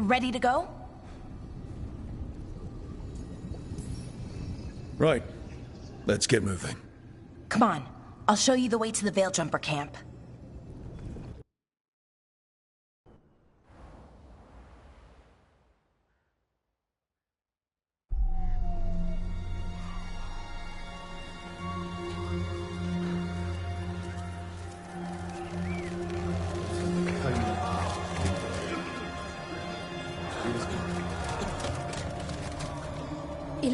ready to go? Right. Let's get moving. Come on, I'll show you the way to the Veil Jumper camp.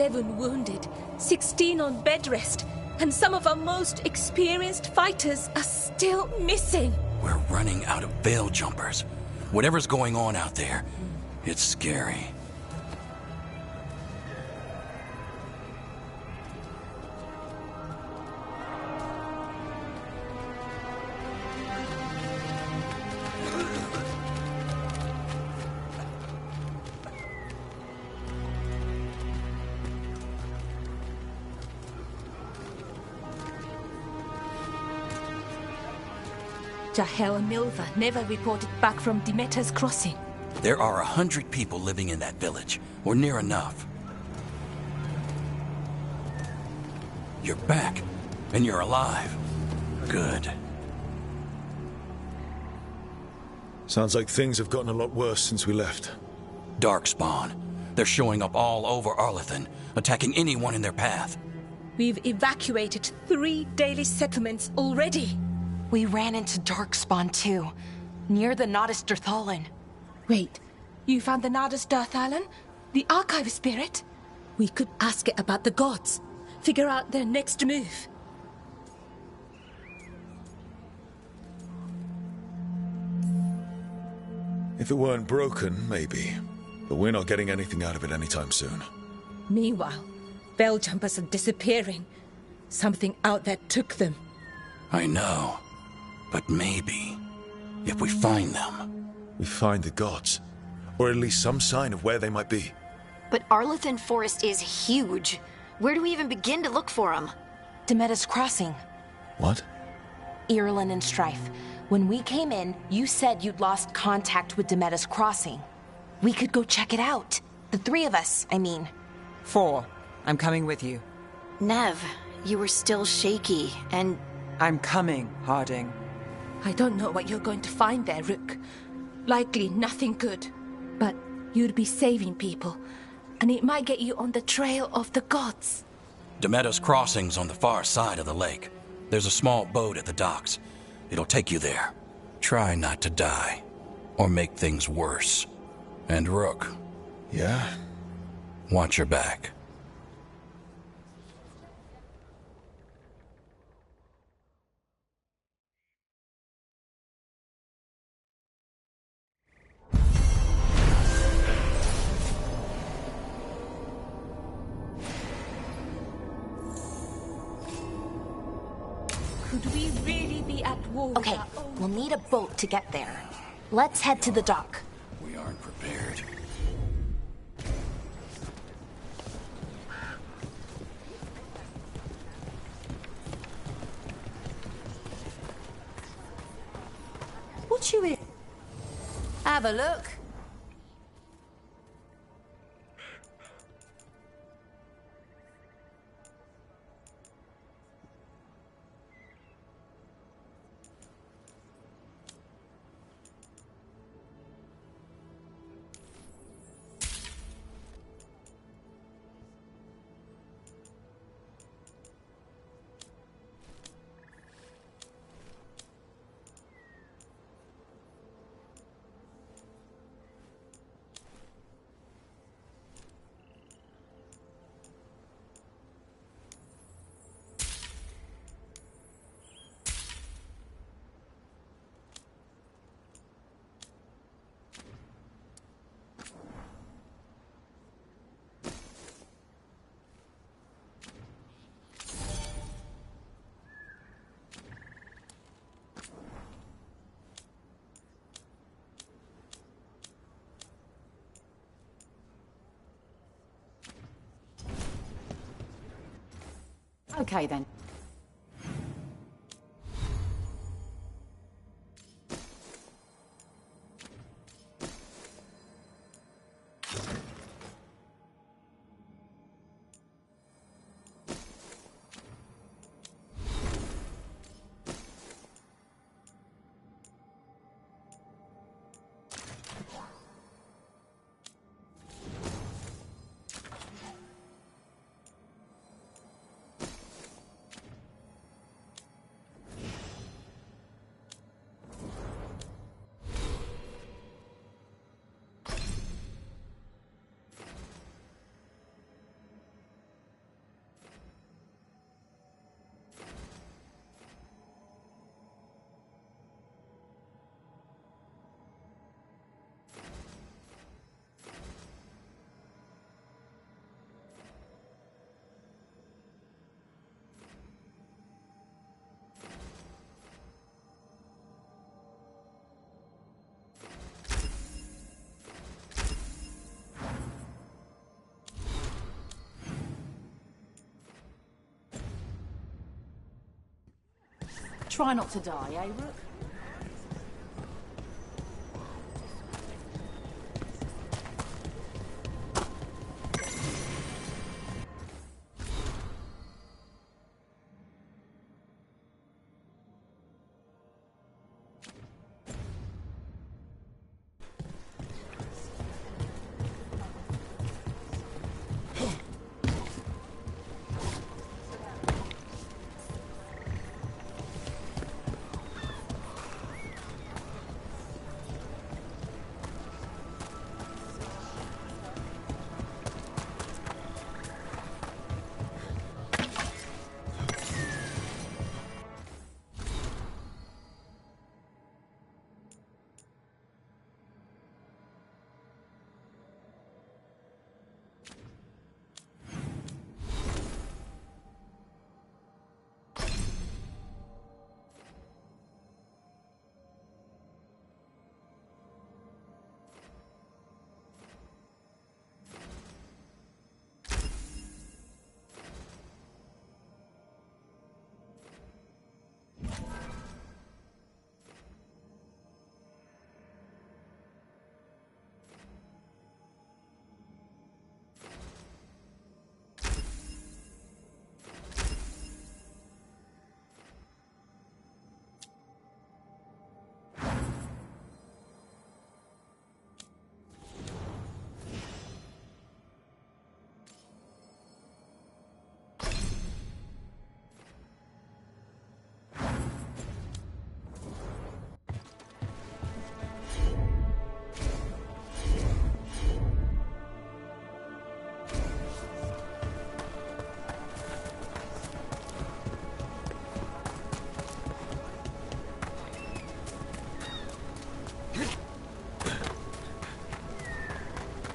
Wounded, 16 on bed rest, and some of our most experienced fighters are still missing. We're running out of Veil Jumpers. Whatever's going on out there, it's scary. Jahel and Milva never reported back from Demeter's crossing. There are 100 people living in that village, or near enough. You're back, and you're alive. Good. Sounds like things have gotten a lot worse since we left. Darkspawn. They're showing up all over Arlathan, attacking anyone in their path. We've evacuated 3 daily settlements already. We ran into Darkspawn too, near the Nodus Dirthalan. Wait, you found the Nodus Dirthalan? The Archive Spirit? We could ask it about the gods. Figure out their next move. If it weren't broken, maybe. But we're not getting anything out of it anytime soon. Meanwhile, Veil Jumpers are disappearing. Something out there took them. I know. But maybe, if we find them... We find the gods. Or at least some sign of where they might be. But Arlathan Forest is huge. Where do we even begin to look for them? Demeter's Crossing. What? Irulan and Strife. When we came in, you said you'd lost contact with Demeter's Crossing. We could go check it out. The 3 of us, I mean. 4. I'm coming with you. Nev, you were still shaky, and... I'm coming, Harding. I don't know what you're going to find there, Rook. Likely nothing good. But you'd be saving people, and it might get you on the trail of the gods. Demeter's Crossing's on the far side of the lake. There's a small boat at the docks. It'll take you there. Try not to die, or make things worse. And Rook. Yeah? Watch your back. Could we really be at war? Okay, we'll need a boat to get there. Let's head to the dock. We aren't prepared. What you in? Have a look. Okay then. Try not to die, eh, Rook?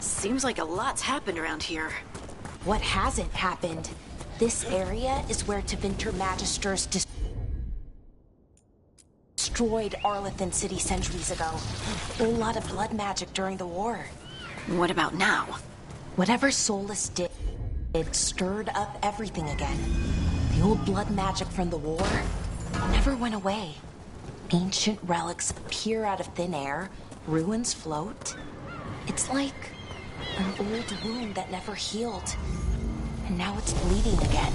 Seems like a lot's happened around here. What hasn't happened? This area is where Tevinter Magisters destroyed Arlethan City centuries ago. A lot of blood magic during the war. What about now? Whatever Solus did, it stirred up everything again. The old blood magic from the war never went away. Ancient relics appear out of thin air, ruins float. It's like an old wound that never healed, and now it's bleeding again.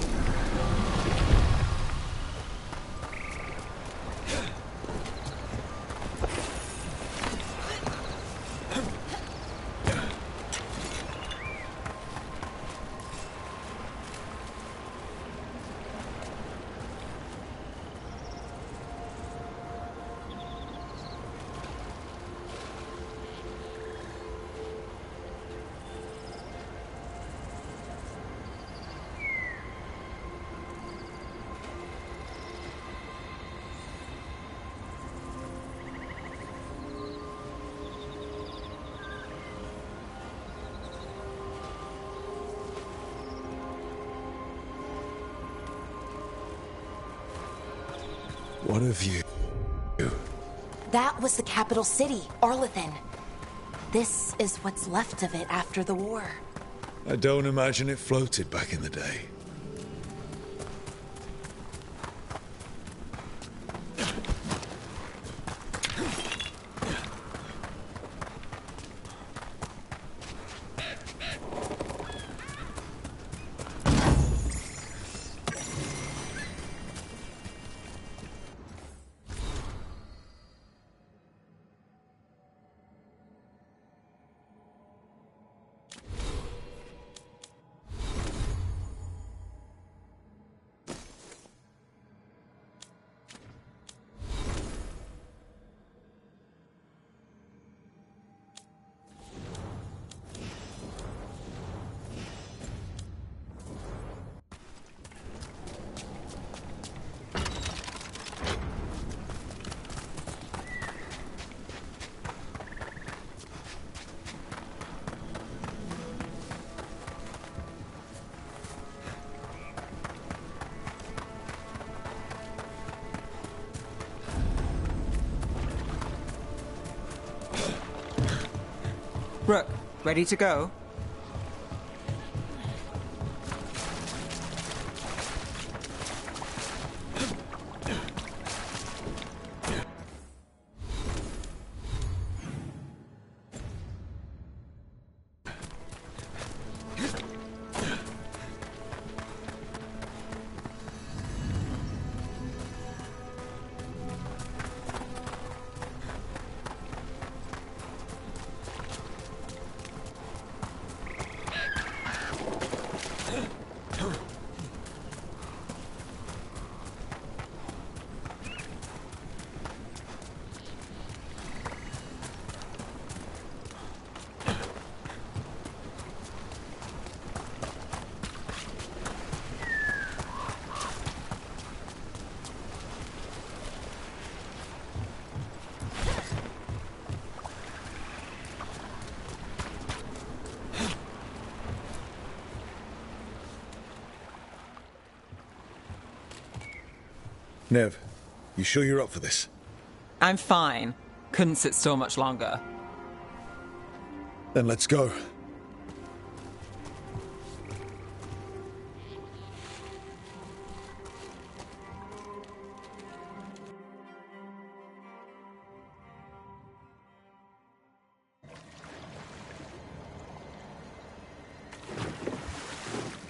What have you... That was the capital city, Arlethan. This is what's left of it after the war. I don't imagine it floated back in the day. Rook, ready to go? Nev, you sure you're up for this? I'm fine. Couldn't sit still much longer. Then let's go.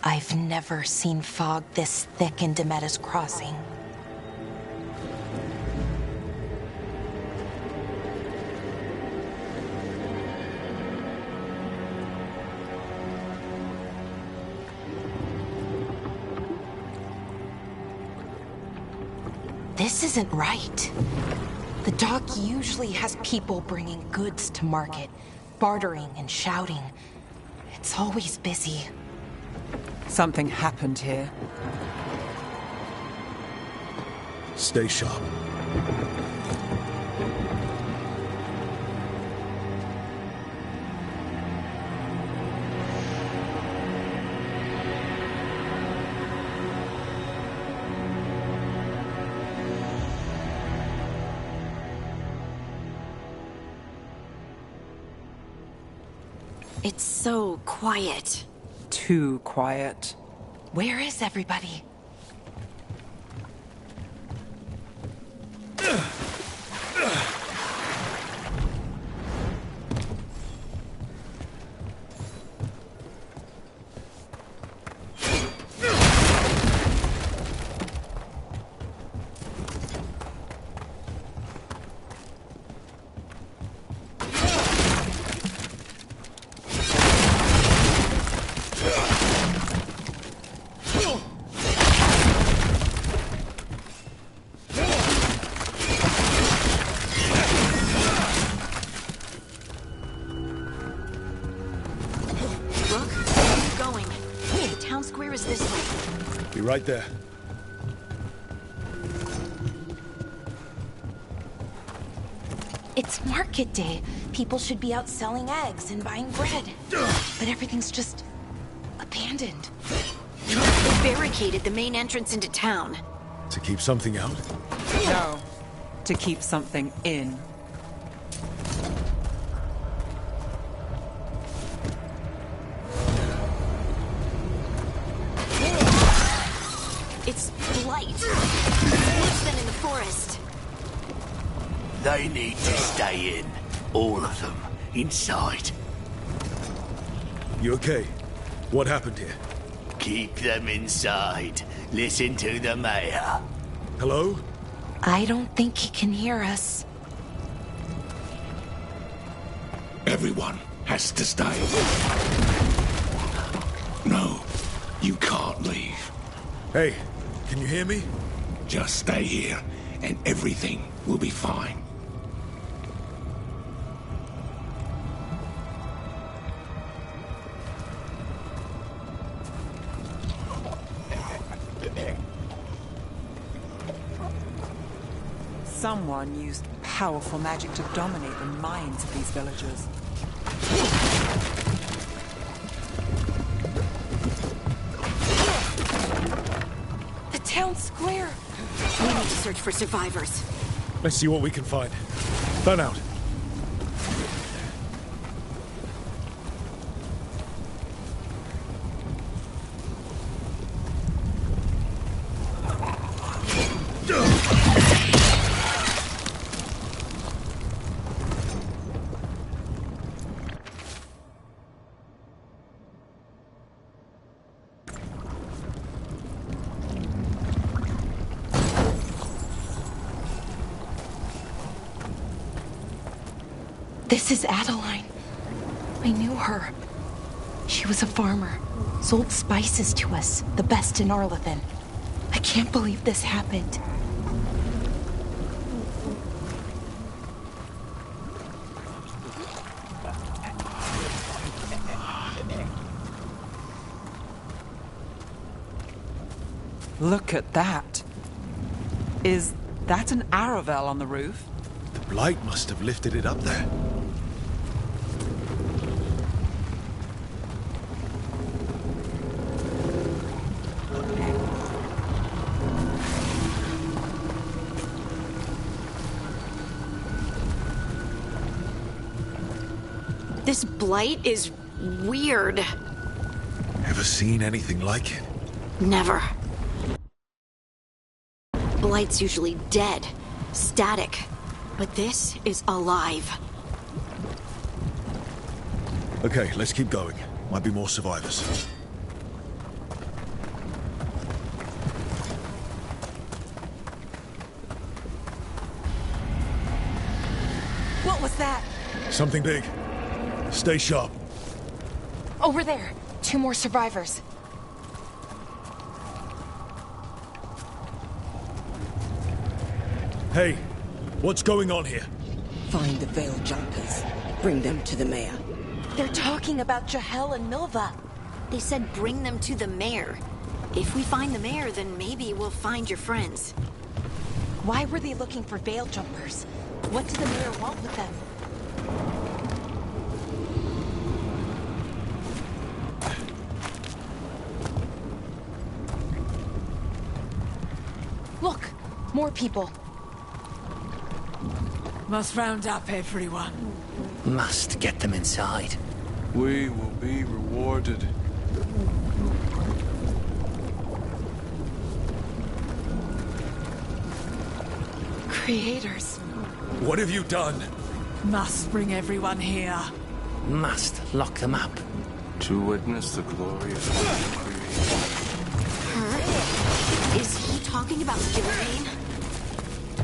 I've never seen fog this thick in Demetta's Crossing. This isn't right. The dock usually has people bringing goods to market, bartering and shouting. It's always busy. Something happened here. Stay sharp. It's so quiet. Too quiet. Where is everybody? Be right there. It's market day. People should be out selling eggs and buying bread. But everything's just abandoned. They barricaded the main entrance into town. To keep something out? No. To keep something in. It's blight. It's worse than in the forest. They need to stay in. All of them. Inside. You okay? What happened here? Keep them inside. Listen to the mayor. Hello? I don't think he can hear us. Everyone has to stay. No, you can't leave. Hey, can you hear me? Just stay here, and everything will be fine. Someone used powerful magic to dominate the minds of these villagers. The town square. We need to search for survivors. Let's see what we can find. Burn out. This is Adeline. I knew her. She was a farmer, sold spices to us, the best in Arlathan. I can't believe this happened. Look at that. Is that an Aravel on the roof? The blight must have lifted it up there. This blight is weird. Ever seen anything like it? Never. Blight's usually dead, static, but this is alive. Okay, let's keep going. Might be more survivors. What was that? Something big. Stay sharp. Over there. 2 more survivors. Hey, what's going on here? Find the Veil Jumpers. Bring them to the mayor. They're talking about Jahel and Milva. They said bring them to the mayor. If we find the mayor, then maybe we'll find your friends. Why were they looking for Veil Jumpers? What did the mayor want with them? Look! More people. Must round up everyone. Must get them inside. We will be rewarded. Creators. What have you done? Must bring everyone here. Must lock them up. To witness the glory of Her? Is he talking about Gillian?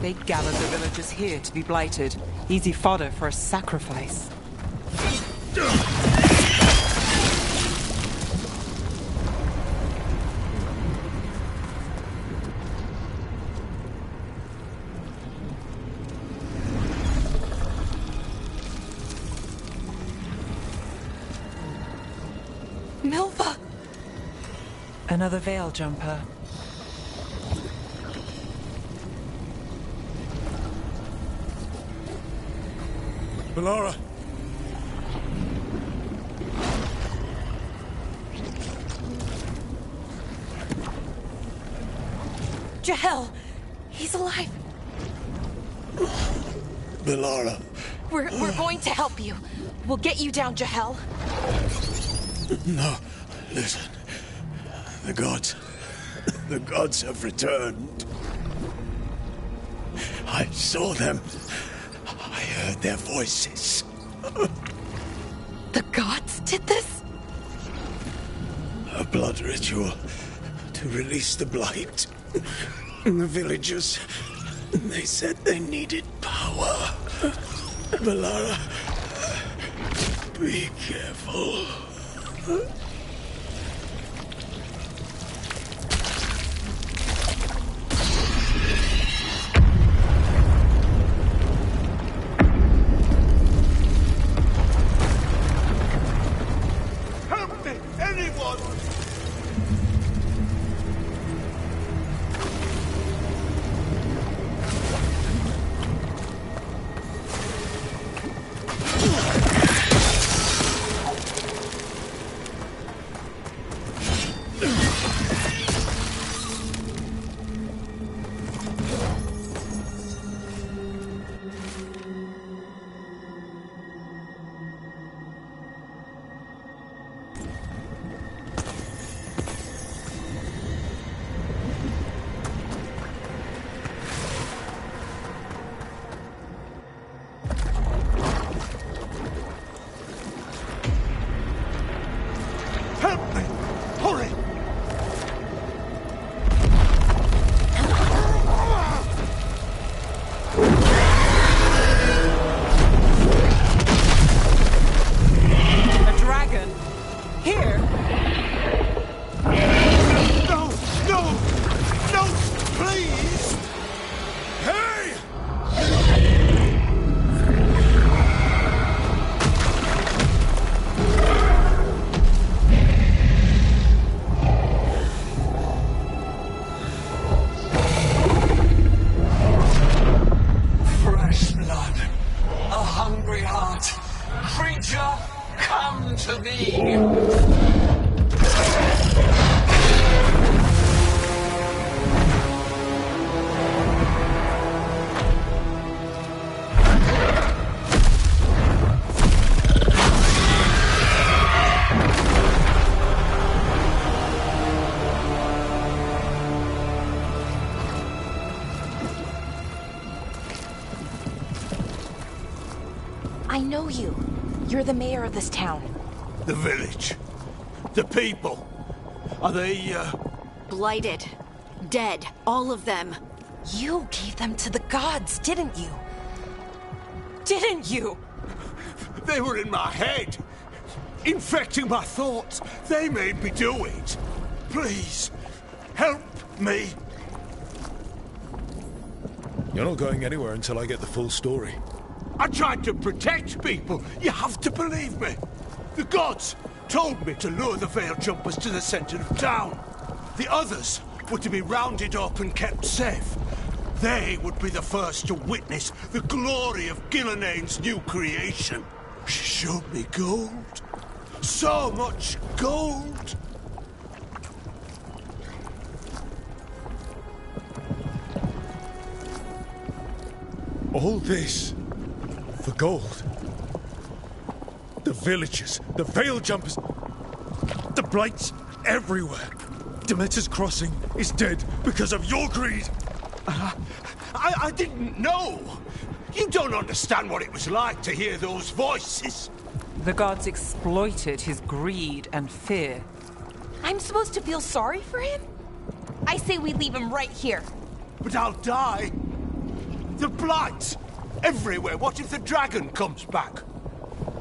They gathered the villagers here to be blighted. Easy fodder for a sacrifice. Milva! Another Veil Jumper. Melara! Jahel! He's alive! Melara! We're going to help you. We'll get you down, Jahel. No, listen. The gods have returned. I saw them. I heard their voices. The gods did this? A blood ritual to release the blight. And the villagers, they said they needed power. Melara, be careful. Help me! Anyone! I know you. You're the mayor of this town. The village. The people. Are they, Blighted. Dead. All of them. You gave them to the gods, didn't you? Didn't you? They were in my head. Infecting my thoughts. They made me do it. Please, help me. You're not going anywhere until I get the full story. I tried to protect people. You have to believe me. The gods told me to lure the Veil Jumpers to the center of town. The others were to be rounded up and kept safe. They would be the first to witness the glory of Gilneain's new creation. She showed me gold. So much gold. All this for gold. The villagers, the Veil Jumpers, the Blights everywhere. Demeter's Crossing is dead because of your greed. I didn't know. You don't understand what it was like to hear those voices. The gods exploited his greed and fear. I'm supposed to feel sorry for him? I say we leave him right here. But I'll die. The Blight! Everywhere. What if the dragon comes back?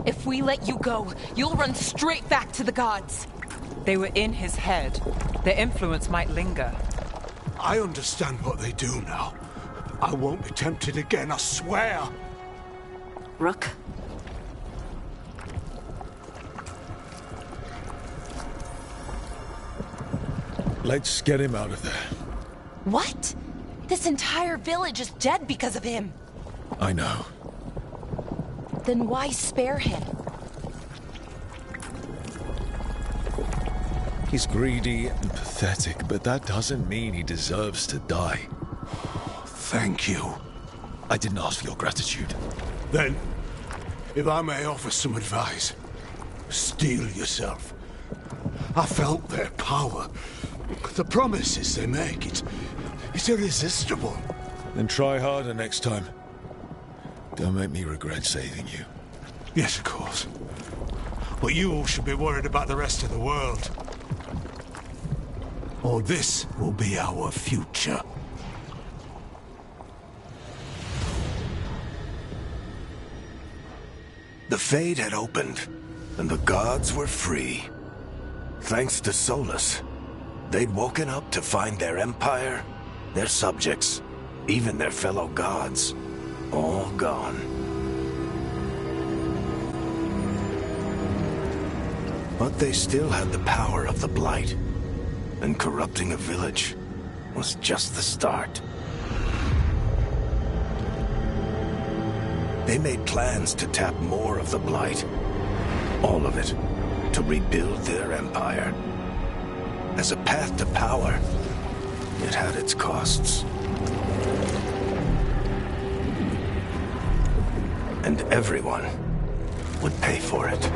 If we let you go, you'll run straight back to the gods. They were in his head. Their influence might linger. I understand what they do now. I won't be tempted again, I swear. Rook? Let's get him out of there. What? This entire village is dead because of him. I know. Then why spare him? He's greedy and pathetic, but that doesn't mean he deserves to die. Thank you. I didn't ask for your gratitude. Then, if I may offer some advice, steel yourself. I felt their power. The promises they make, it's irresistible. Then try harder next time. Don't make me regret saving you. Yes, of course. But you should be worried about the rest of the world. Or this will be our future. The Fade had opened, and the gods were free. Thanks to Solus, they'd woken up to find their empire, their subjects, even their fellow gods, all gone. But they still had the power of the Blight, and corrupting a village was just the start. They made plans to tap more of the Blight, all of it, to rebuild their empire. As a path to power, it had its costs. And everyone would pay for it.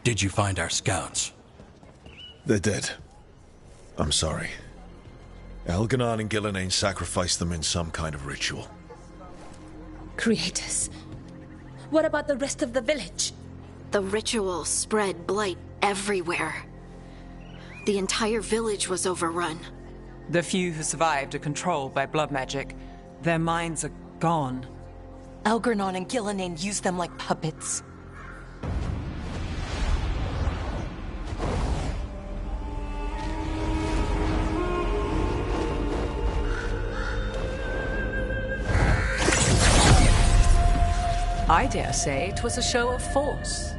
Did you find our scouts? They're dead. I'm sorry. Elganon and Gilneain sacrificed them in some kind of ritual. Creators. What about the rest of the village? The ritual spread blight everywhere. The entire village was overrun. The few who survived are controlled by blood magic. Their minds are gone. Algernon and Gillenane used them like puppets. I dare say it was a show of force.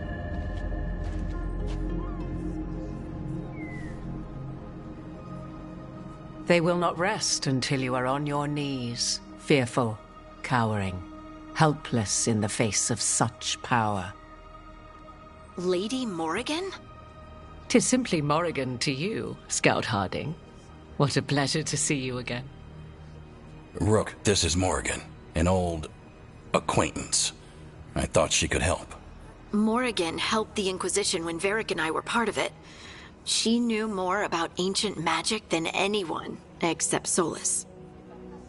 They will not rest until you are on your knees, fearful, cowering, helpless in the face of such power. Lady Morrigan? 'Tis simply Morrigan to you, Scout Harding. What a pleasure to see you again. Rook, this is Morrigan, an old acquaintance. I thought she could help. Morrigan helped the Inquisition when Varric and I were part of it. She knew more about ancient magic than anyone, except Solus.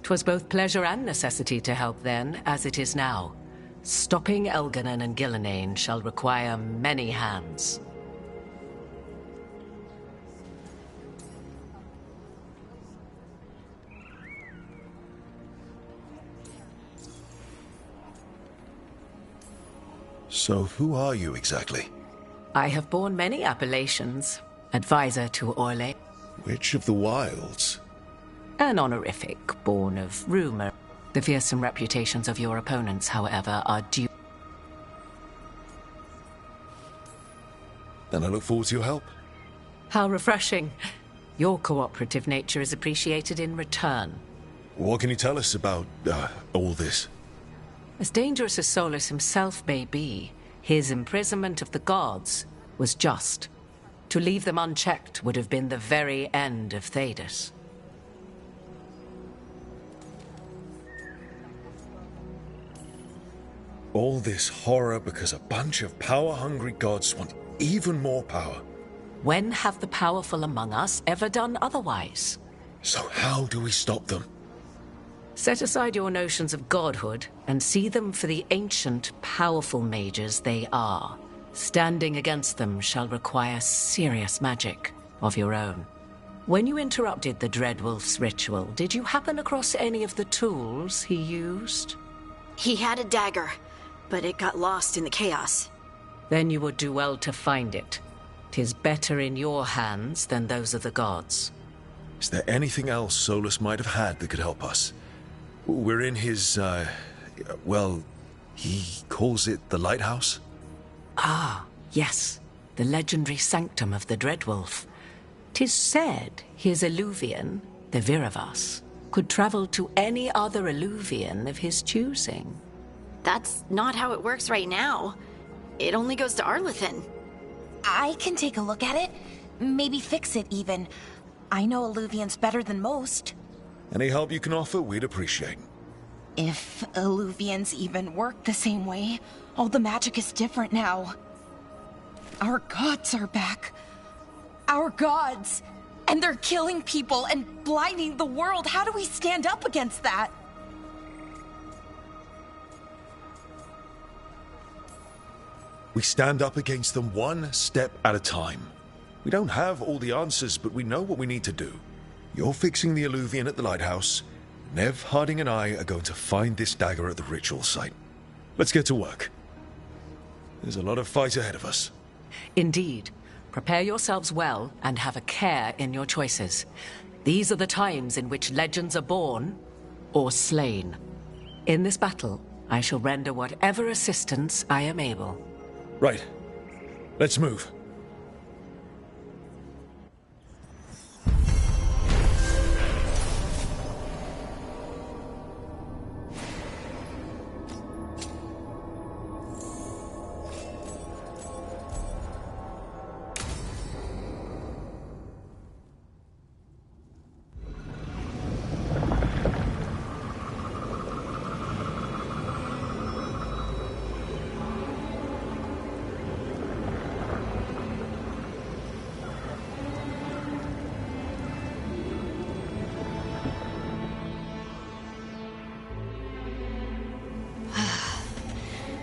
'Twas both pleasure and necessity to help then, as it is now. Stopping Elganon and Gillenane shall require many hands. So who are you exactly? I have borne many appellations. Advisor to Orlais. Witch of the Wilds? An honorific born of rumor. The fearsome reputations of your opponents, however, are due. Then I look forward to your help. How refreshing. Your cooperative nature is appreciated in return. What can you tell us about, all this? As dangerous as Solus himself may be, his imprisonment of the gods was just. To leave them unchecked would have been the very end of Thedas. All this horror because a bunch of power-hungry gods want even more power. When have the powerful among us ever done otherwise? So how do we stop them? Set aside your notions of godhood and see them for the ancient, powerful mages they are. Standing against them shall require serious magic of your own. When you interrupted the Dreadwolf's ritual, did you happen across any of the tools he used? He had a dagger, but it got lost in the chaos. Then you would do well to find it. 'Tis better in your hands than those of the gods. Is there anything else Solus might have had that could help us? We're in his, well, he calls it the lighthouse? Ah, yes. The legendary sanctum of the Dreadwolf. 'Tis said his Illuvian, the Viravas, could travel to any other Illuvian of his choosing. That's not how it works right now. It only goes to Arlethan. I can take a look at it. Maybe fix it, even. I know Illuvians better than most. Any help you can offer, we'd appreciate. If Illuvians even work the same way, all the magic is different now. Our gods are back. Our gods! And they're killing people and blinding the world. How do we stand up against that? We stand up against them one step at a time. We don't have all the answers, but we know what we need to do. You're fixing the Illuvian at the lighthouse. Nev, Harding, and I are going to find this dagger at the ritual site. Let's get to work. There's a lot of fight ahead of us. Indeed. Prepare yourselves well and have a care in your choices. These are the times in which legends are born or slain. In this battle, I shall render whatever assistance I am able. Right. Let's move.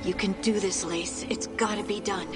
You can do this, Lace. It's gotta be done.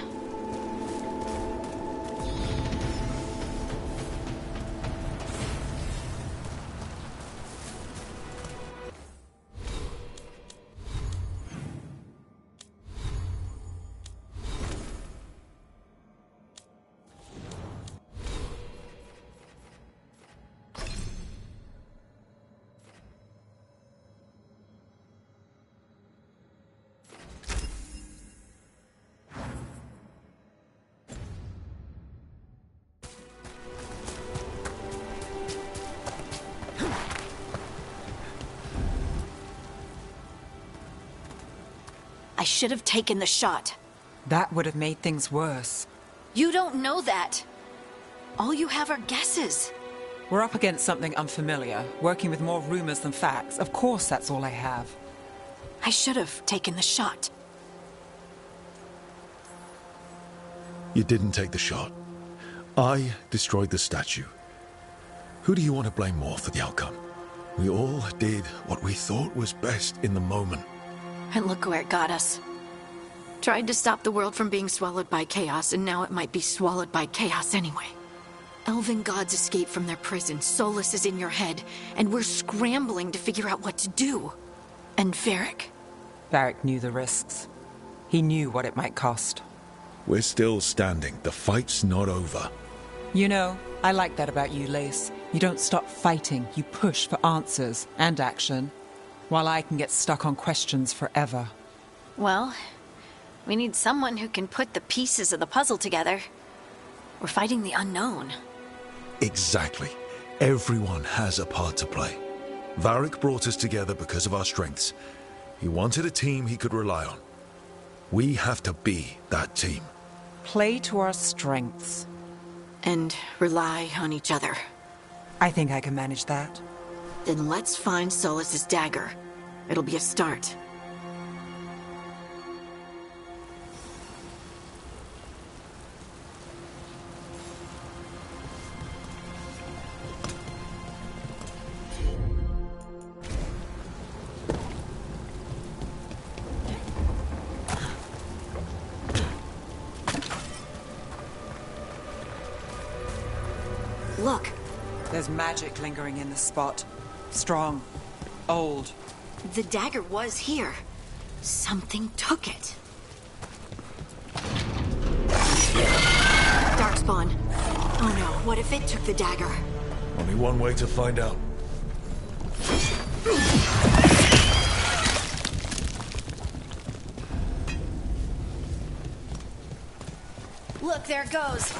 I should have taken the shot. That would have made things worse. You don't know that. All you have are guesses. We're up against something unfamiliar, working with more rumors than facts. Of course that's all I have. I should have taken the shot. You didn't take the shot. I destroyed the statue. Who do you want to blame more for the outcome? We all did what we thought was best in the moment. And look where it got us. Tried to stop the world from being swallowed by chaos, and now it might be swallowed by chaos anyway. Elven gods escaped from their prison, Solus is in your head, and we're scrambling to figure out what to do. And Varric? Varric knew the risks. He knew what it might cost. We're still standing. The fight's not over. You know, I like that about you, Lace. You don't stop fighting. You push for answers and action, while I can get stuck on questions forever. Well, we need someone who can put the pieces of the puzzle together. We're fighting the unknown. Exactly. Everyone has a part to play. Varric brought us together because of our strengths. He wanted a team he could rely on. We have to be that team. Play to our strengths. And rely on each other. I think I can manage that. Then let's find Solus's dagger. It'll be a start. Look. There's magic lingering in this spot. Strong. Old. The dagger was here. Something took it. Darkspawn. Oh no, what if it took the dagger? Only one way to find out. Look, there it goes.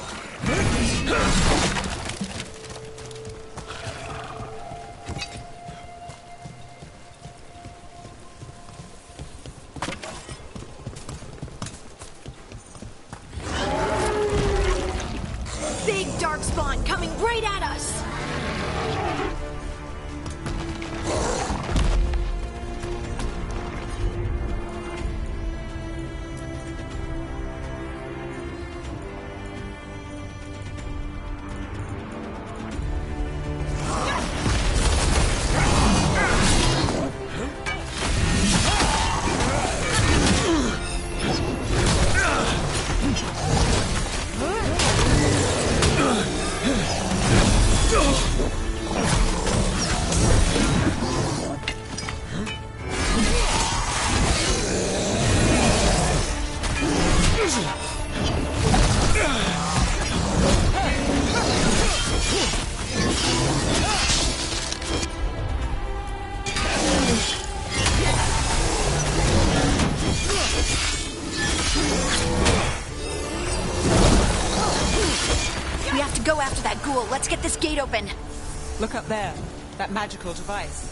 Big Darkspawn coming right at us! We have to go after that ghoul. Let's get this gate open. Look up there. That magical device.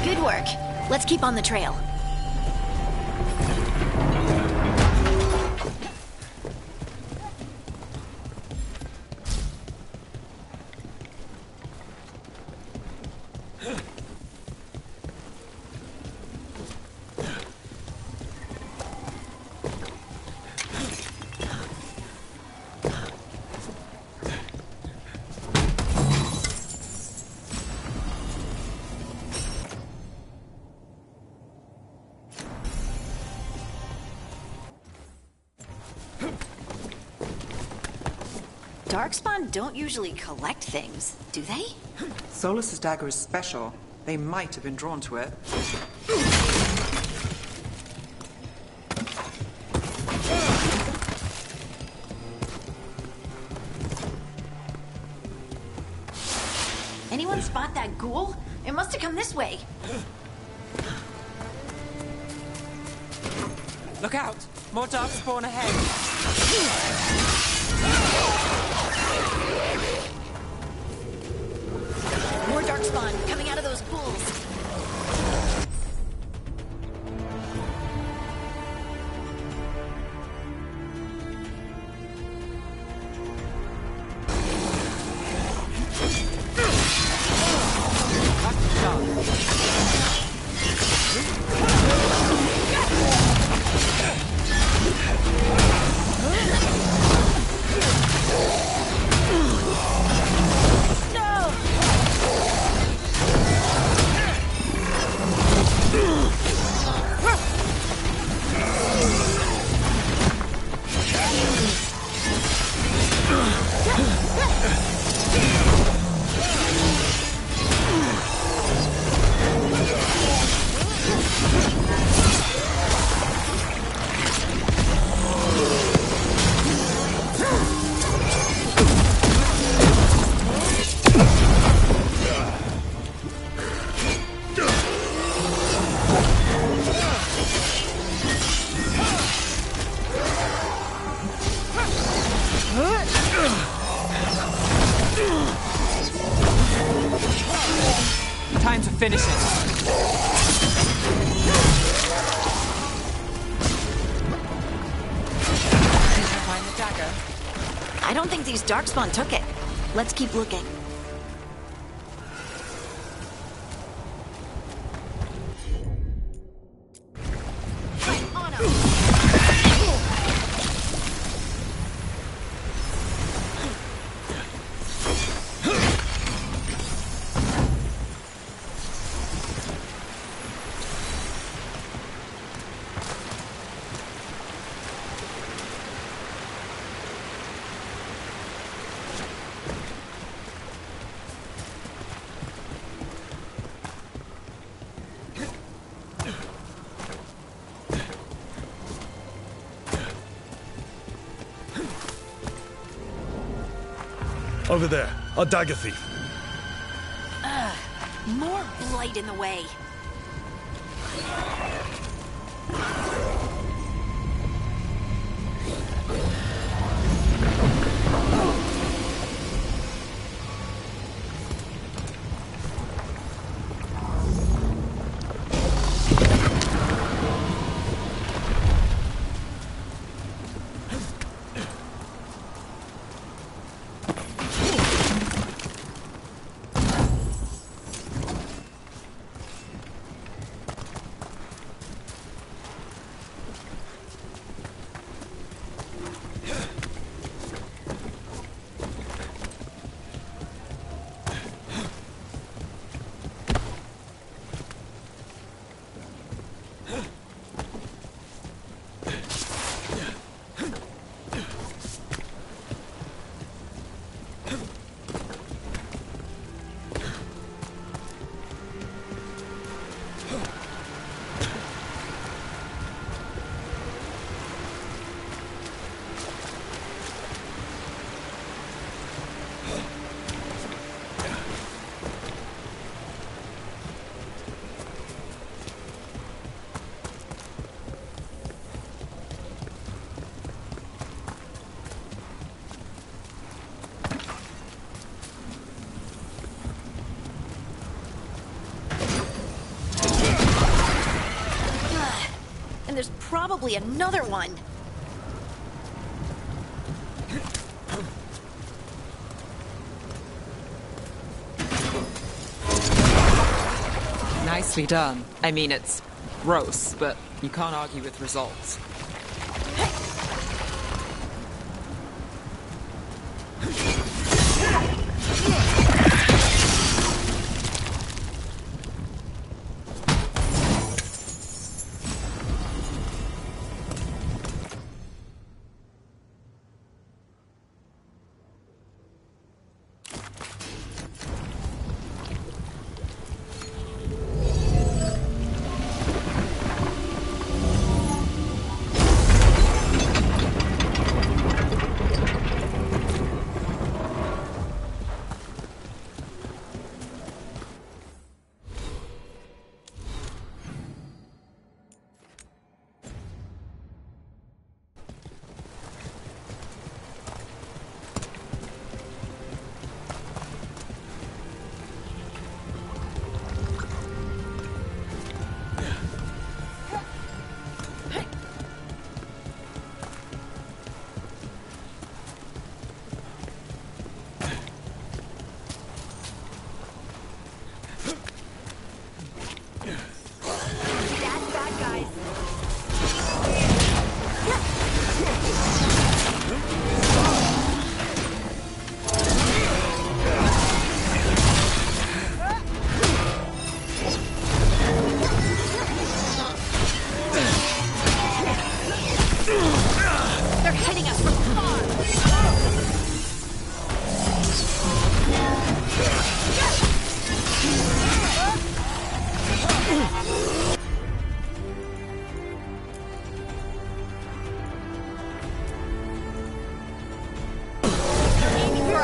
Good work. Let's keep on the trail. Darkspawn don't usually collect things, do they? Solus's dagger is special. They might have been drawn to it. Anyone spot that ghoul? It must have come this way. Look out! More darkspawn ahead! More darkspawn coming out of those pools. Time to finish it. Did you find the dagger? I don't think these darkspawn took it. Let's keep looking. Over there, a dagger thief. More blight in the way. There's probably another one. Nicely done. I mean, it's gross, but you can't argue with results.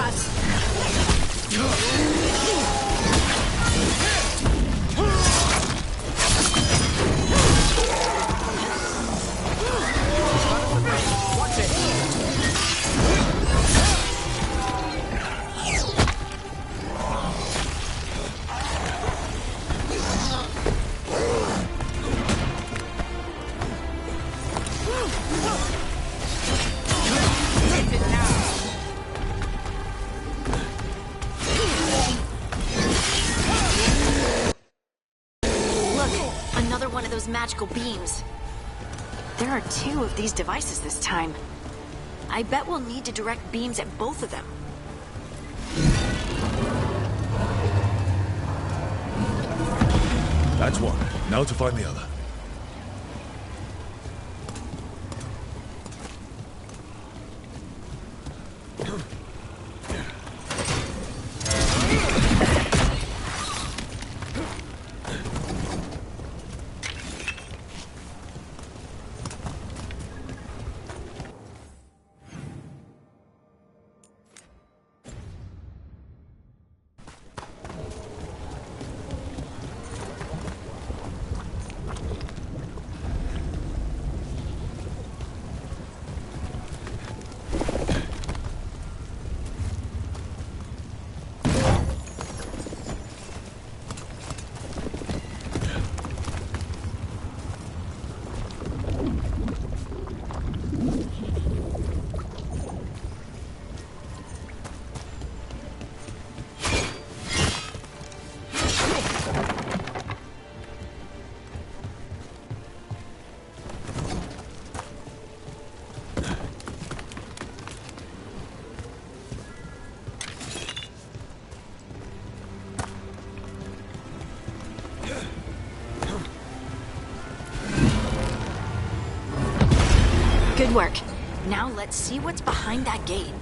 us! Magical beams. There are 2 of these devices this time. I bet we'll need to direct beams at both of them. That's one. Now to find the other. Good work. Now let's see what's behind that gate.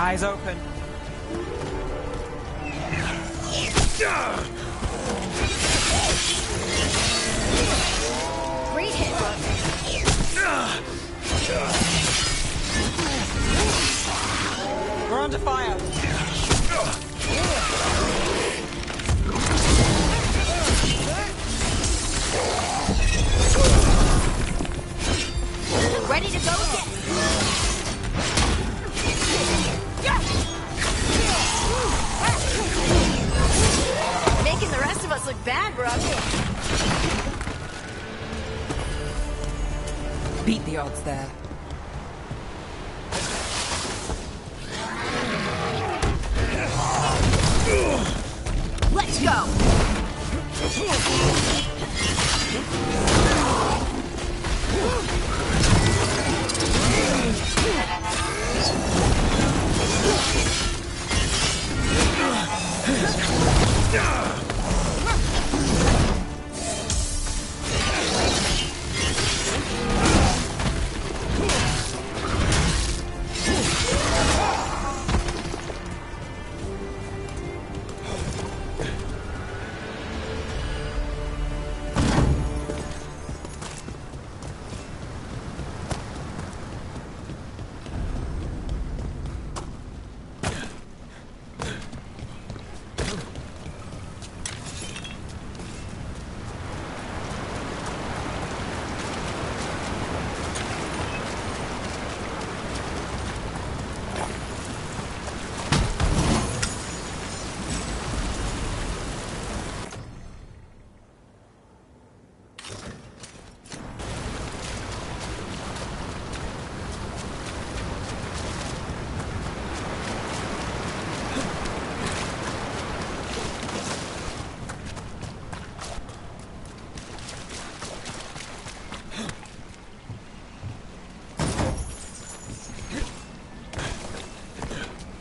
Eyes open. Great hit, We're under fire. Ready to go again. Making the rest of us look bad, Brooke. Beat the odds there. Let's go.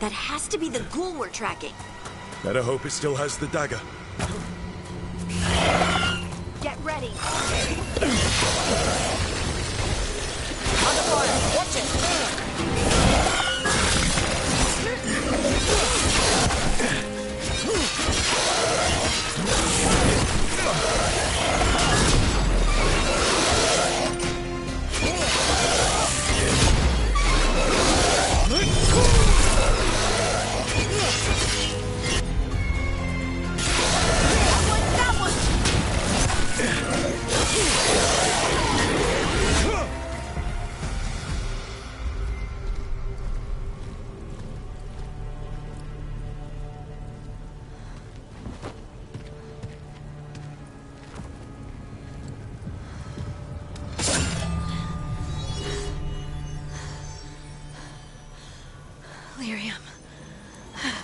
That has to be the ghoul we're tracking. Better hope it still has the dagger. Get ready. Under fire! Watch it!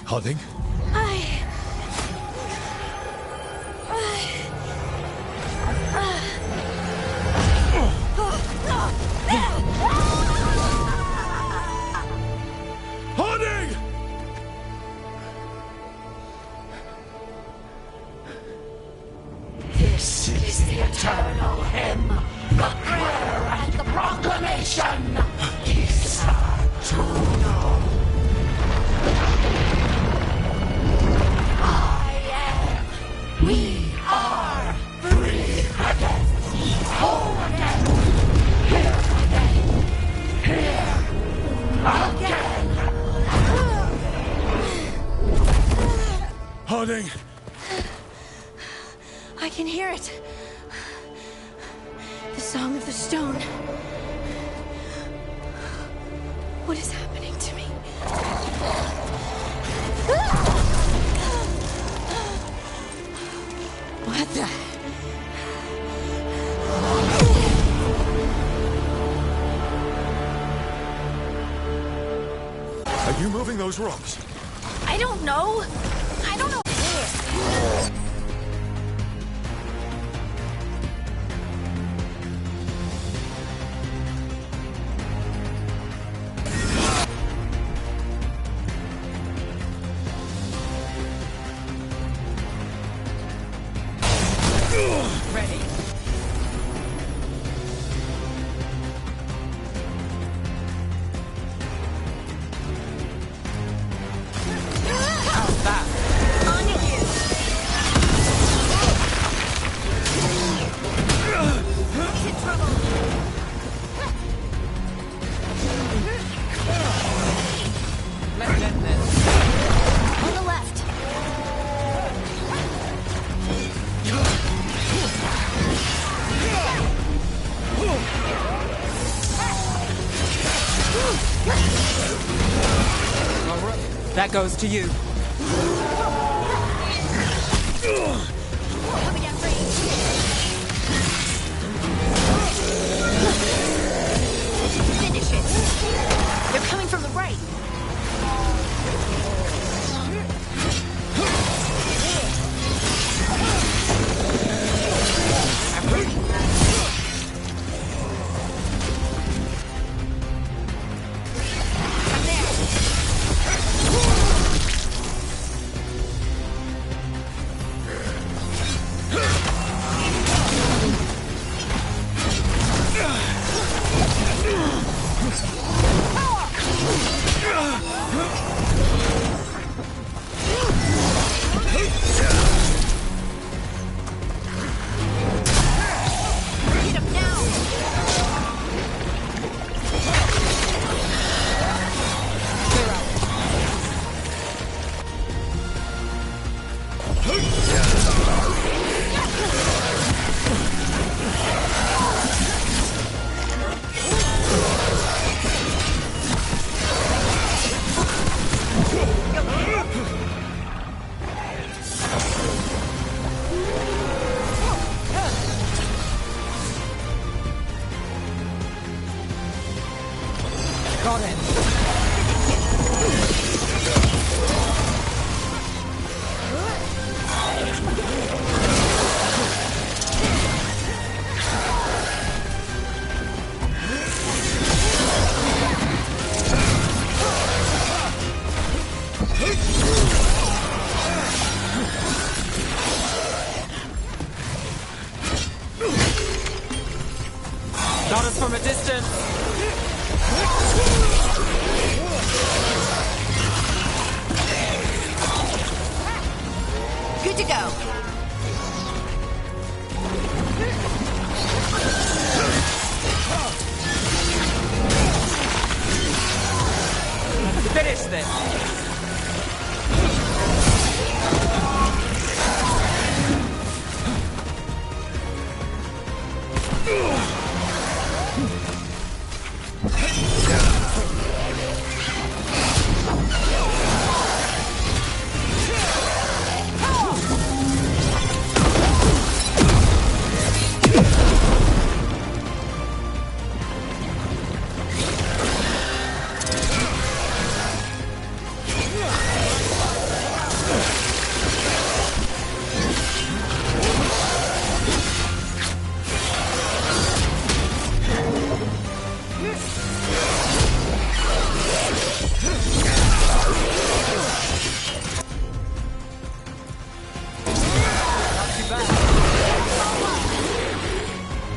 Harding? Harding! This is the eternal hymn, the prayer and the proclamation. We are free again, whole again, here again. Harding! I can hear it. The song of the stone. What is happening to me? What the? Are you moving those rocks? I don't know. I don't know. Ready. How's that? On you. He's in trouble. Let's end this. On the left. All right. That goes to you. Coming at range. Finish it. They're coming from the right. Got it. Not us from a distance. Good to go. Let's finish this.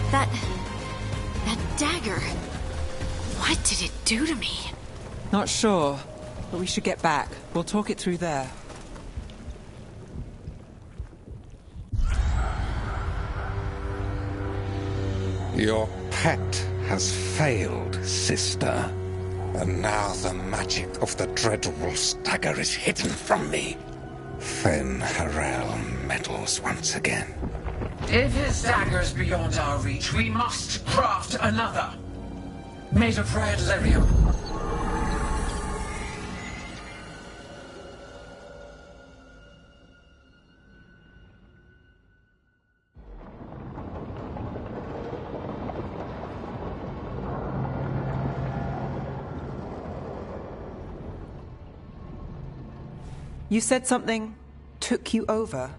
That dagger. What did it do to me? Not sure, but we should get back. We'll talk it through there. Your pet has failed, sister. And now the magic of the Dreadwolf's dagger is hidden from me. Fen Harel meddles once again. If his dagger's beyond our reach, we must craft another. Made of red lyrium. You said something took you over.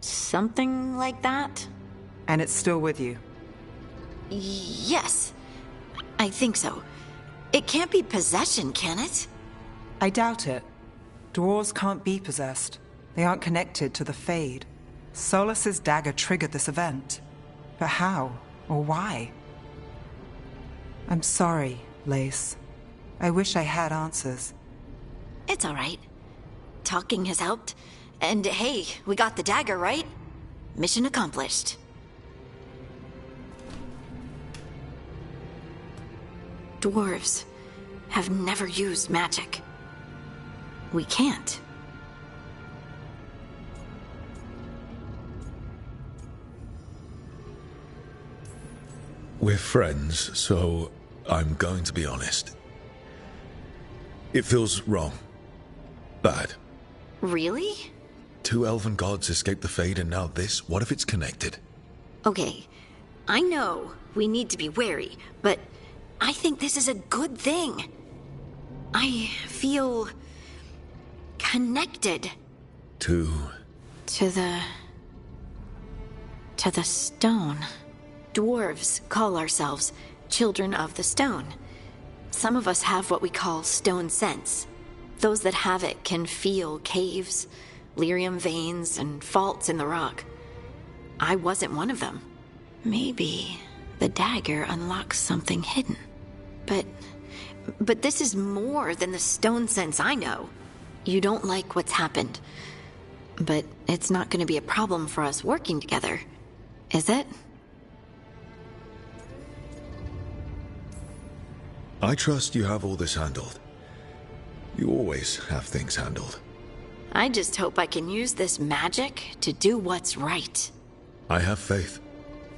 Something like that? And it's still with you? Yes. I think so. It can't be possession, can it? I doubt it. Dwarves can't be possessed. They aren't connected to the Fade. Solus's dagger triggered this event. But how? Or why? I'm sorry, Lace. I wish I had answers. It's all right. Talking has helped. And hey, we got the dagger, right? Mission accomplished. Dwarves have never used magic. We can't. We're friends, so I'm going to be honest. It feels wrong. Bad. Really? 2 elven gods escaped the Fade, and now this? What if it's connected? Okay, I know we need to be wary, but I think this is a good thing. I feel connected. To the stone. Dwarves call ourselves children of the stone. Some of us have what we call stone sense. Those that have it can feel caves, lyrium veins, and faults in the rock. I wasn't one of them. Maybe the dagger unlocks something hidden. But this is more than the stone sense I know. You don't like what's happened. But it's not going to be a problem for us working together, is it? I trust you have all this handled. You always have things handled. I just hope I can use this magic to do what's right. I have faith.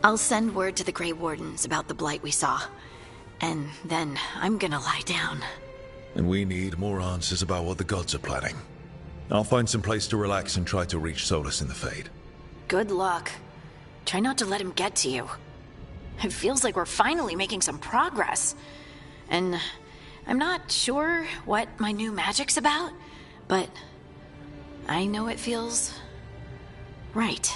I'll send word to the Grey Wardens about the blight we saw. And then I'm gonna lie down. And we need more answers about what the gods are planning. I'll find some place to relax and try to reach Solus in the Fade. Good luck. Try not to let him get to you. It feels like we're finally making some progress. And I'm not sure what my new magic's about, but I know it feels right.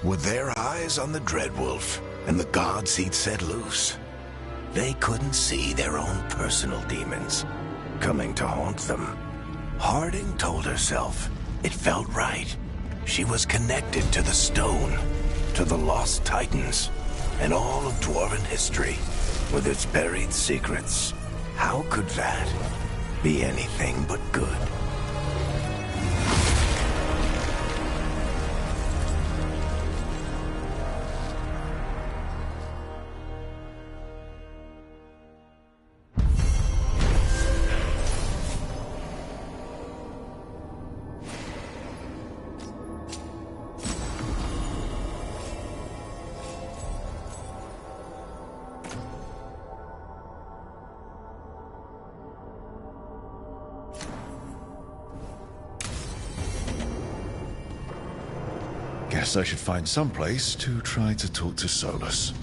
With their eyes on the Dreadwolf and the gods he'd set loose, they couldn't see their own personal demons coming to haunt them. Harding told herself it felt right. She was connected to the stone, to the lost titans, and all of dwarven history, with its buried secrets. How could that be anything but good? Guess I should find some place to try to talk to Solus.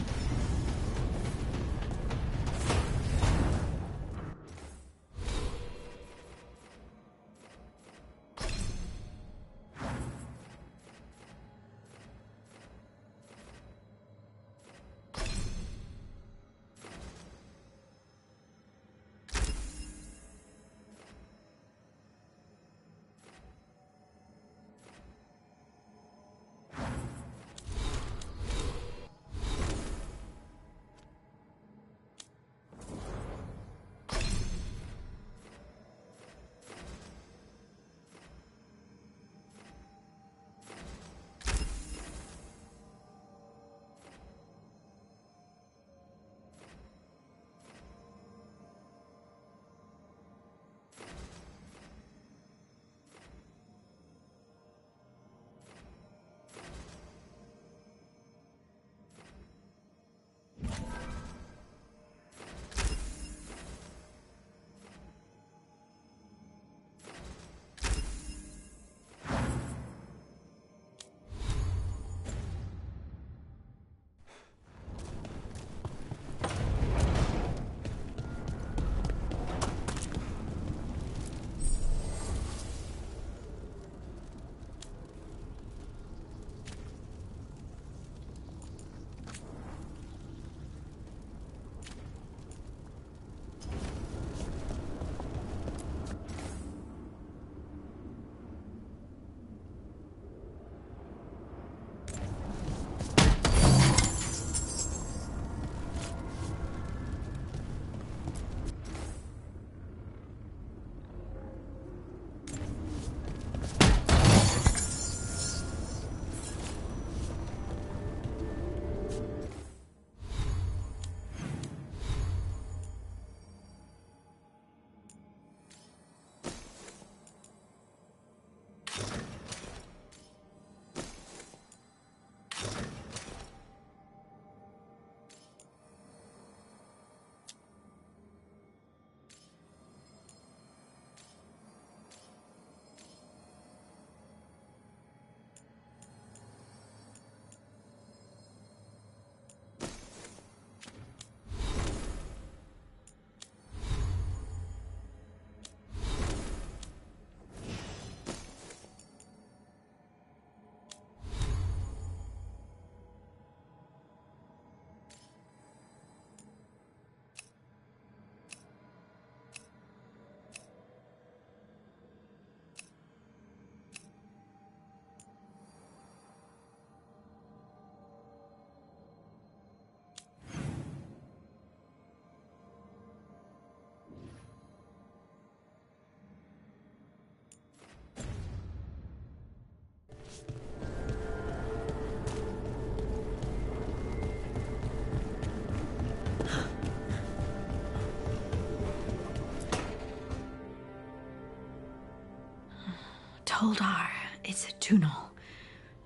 Toldar, it's a tunnel.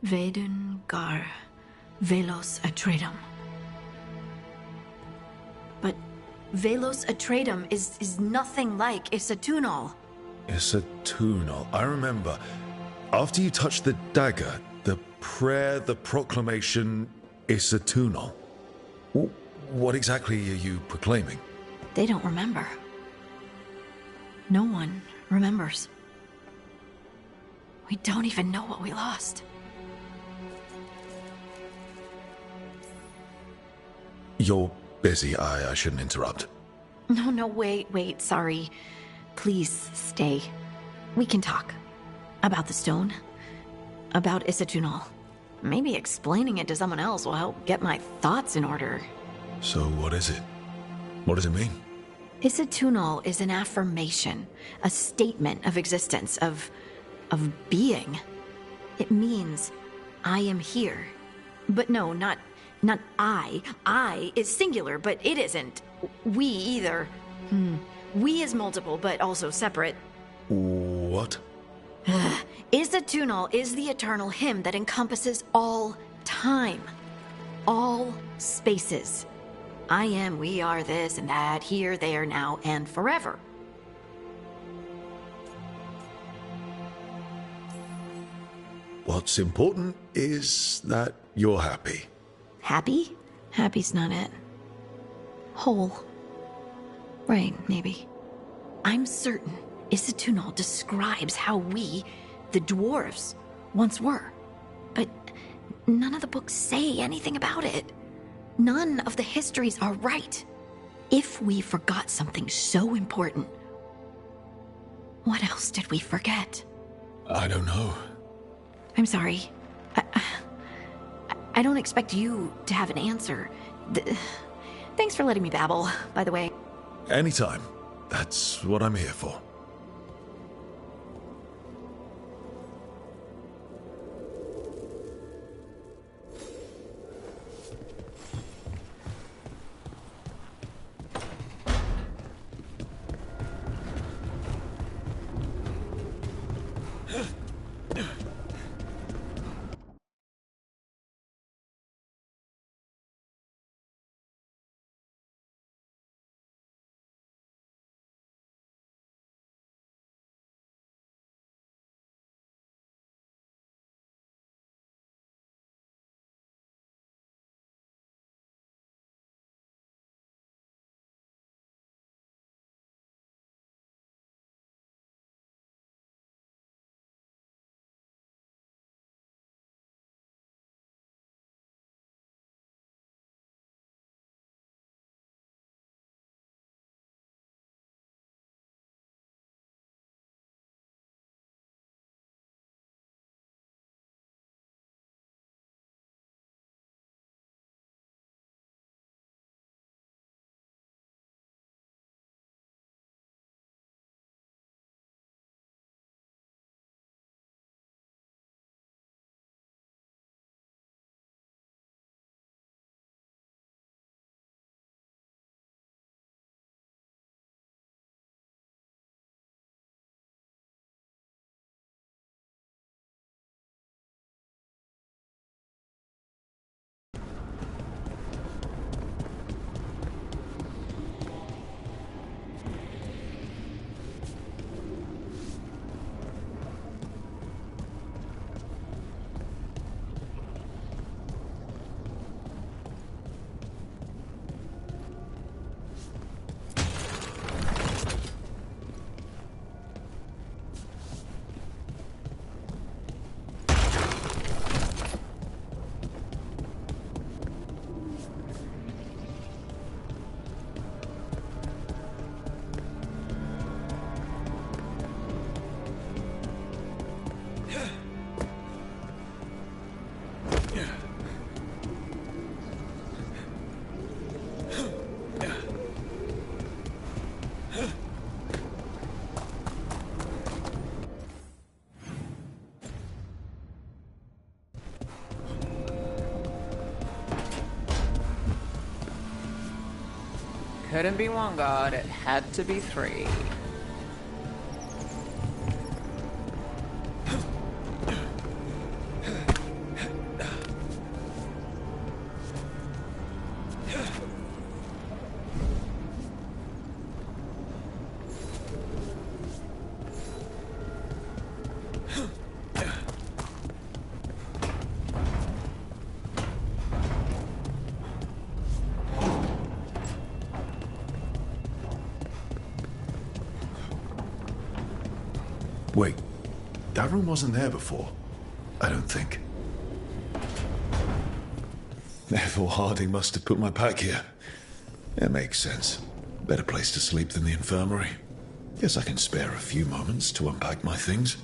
Vedun gar velos atredum. But velos atredum is nothing like Isatunal. Isatunal. I remember. After you touched the dagger, the prayer, the proclamation, Isatunal. What exactly are you proclaiming? They don't remember. No one remembers. We don't even know what we lost. You're busy. I shouldn't interrupt. No, wait, sorry. Please stay. We can talk. About the stone. About Isatunal. Maybe explaining it to someone else will help get my thoughts in order. So what is it? What does it mean? Isatunal is an affirmation, a statement of existence, of being. It means, I am here. But no, not I. I is singular, but it isn't. We either. We is multiple, but also separate. What? Isatunal is the eternal hymn that encompasses all time. All spaces. I am, we are, this and that, here, there, now, and forever. What's important is that you're happy. Happy? Happy's not it. Whole. Right, maybe. I'm certain Isatunal describes how we, the dwarves, once were. But none of the books say anything about it. None of the histories are right. If we forgot something so important, what else did we forget? I don't know. I'm sorry. I don't expect you to have an answer. Thanks for letting me babble, by the way. Anytime. That's what I'm here for. Couldn't be one god, it had to be three. Wait, that room wasn't there before. I don't think. Therefore, Harding must have put my pack here. It makes sense. Better place to sleep than the infirmary. Guess I can spare a few moments to unpack my things.